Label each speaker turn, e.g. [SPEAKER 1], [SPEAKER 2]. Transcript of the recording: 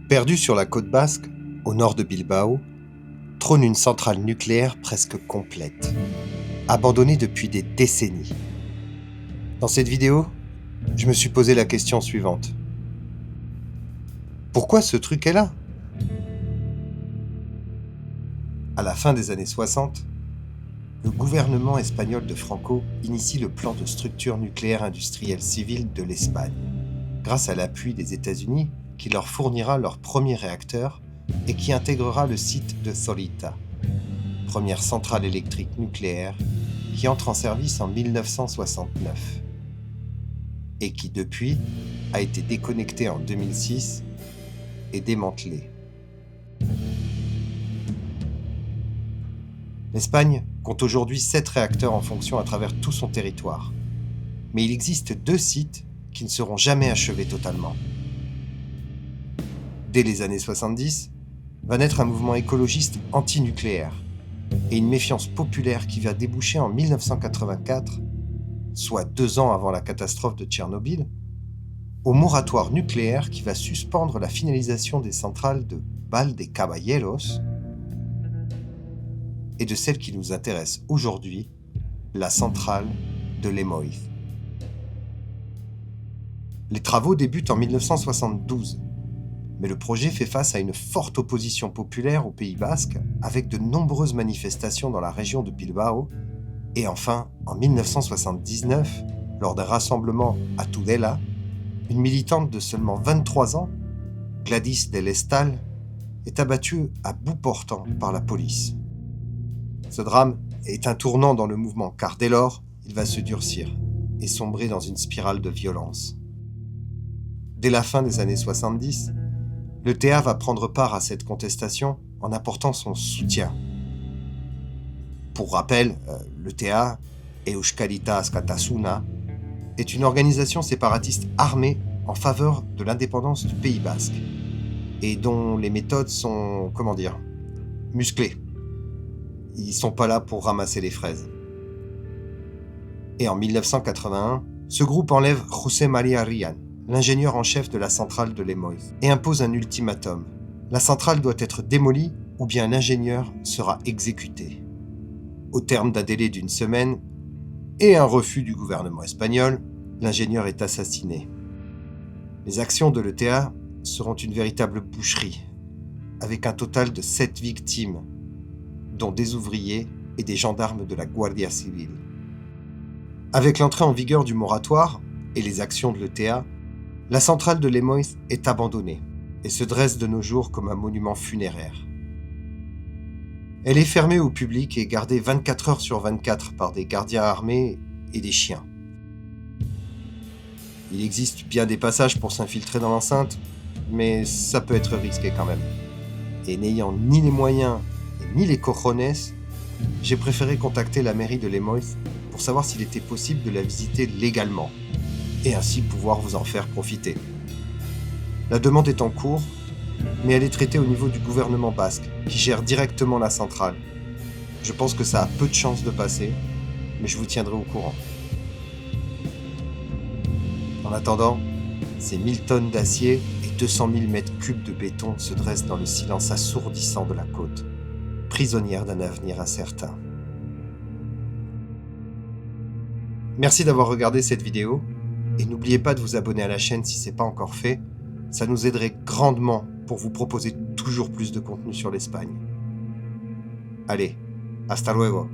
[SPEAKER 1] Perdue sur la côte basque, au nord de Bilbao, trône une centrale nucléaire presque complète, abandonnée depuis des décennies. Dans cette vidéo, je me suis posé la question suivante. Pourquoi ce truc est là ? À la fin des années 60, le gouvernement espagnol de Franco initie le plan de structure nucléaire industrielle civile de l'Espagne, grâce à l'appui des États-Unis qui leur fournira leur premier réacteur et qui intégrera le site de Zorita, première centrale électrique nucléaire qui entre en service en 1969 et qui depuis a été déconnectée en 2006 et démantelée. L'Espagne compte aujourd'hui 7 réacteurs en fonction à travers tout son territoire, mais il existe 2 sites qui ne seront jamais achevés totalement. Dès les années 70, va naître un mouvement écologiste anti-nucléaire et une méfiance populaire qui va déboucher en 1984, soit 2 ans avant la catastrophe de Tchernobyl, au moratoire nucléaire qui va suspendre la finalisation des centrales de Valdecaballeros et de celle qui nous intéresse aujourd'hui, la centrale de Lemoiz. Les travaux débutent en 1972, mais le projet fait face à une forte opposition populaire au Pays basque, avec de nombreuses manifestations dans la région de Bilbao, et enfin, en 1979, lors d'un rassemblement à Tudela, une militante de seulement 23 ans, Gladys del Estal, est abattue à bout portant par la police. Ce drame est un tournant dans le mouvement, car dès lors, il va se durcir et sombrer dans une spirale de violence. Dès la fin des années 70, le TA va prendre part à cette contestation en apportant son soutien. Pour rappel, le TA, Euskadita Askatasuna, est une organisation séparatiste armée en faveur de l'indépendance du Pays basque et dont les méthodes sont, musclées. Ils sont pas là pour ramasser les fraises. Et en 1981, ce groupe enlève José María Rian, l'ingénieur en chef de la centrale de Lemoiz, et impose un ultimatum. La centrale doit être démolie ou bien l'ingénieur sera exécuté. Au terme d'un délai d'1 semaine et un refus du gouvernement espagnol, l'ingénieur est assassiné. Les actions de l'ETA seront une véritable boucherie, avec un total de 7 victimes, dont des ouvriers et des gendarmes de la Guardia Civil. Avec l'entrée en vigueur du moratoire et les actions de l'ETA, la centrale de Lemoiz est abandonnée et se dresse de nos jours comme un monument funéraire. Elle est fermée au public et gardée 24 heures sur 24 par des gardiens armés et des chiens. Il existe bien des passages pour s'infiltrer dans l'enceinte, mais ça peut être risqué quand même. Et n'ayant ni les moyens ni les cojones, j'ai préféré contacter la mairie de Lemoiz pour savoir s'il était possible de la visiter légalement et ainsi pouvoir vous en faire profiter. La demande est en cours, mais elle est traitée au niveau du gouvernement basque qui gère directement la centrale. Je pense que ça a peu de chances de passer, mais je vous tiendrai au courant. En attendant, ces 1000 tonnes d'acier et 200 000 mètres cubes de béton se dressent dans le silence assourdissant de la côte, prisonnière d'un avenir incertain. Merci d'avoir regardé cette vidéo et n'oubliez pas de vous abonner à la chaîne si ce n'est pas encore fait, ça nous aiderait grandement pour vous proposer toujours plus de contenu sur l'Espagne. Allez, hasta luego!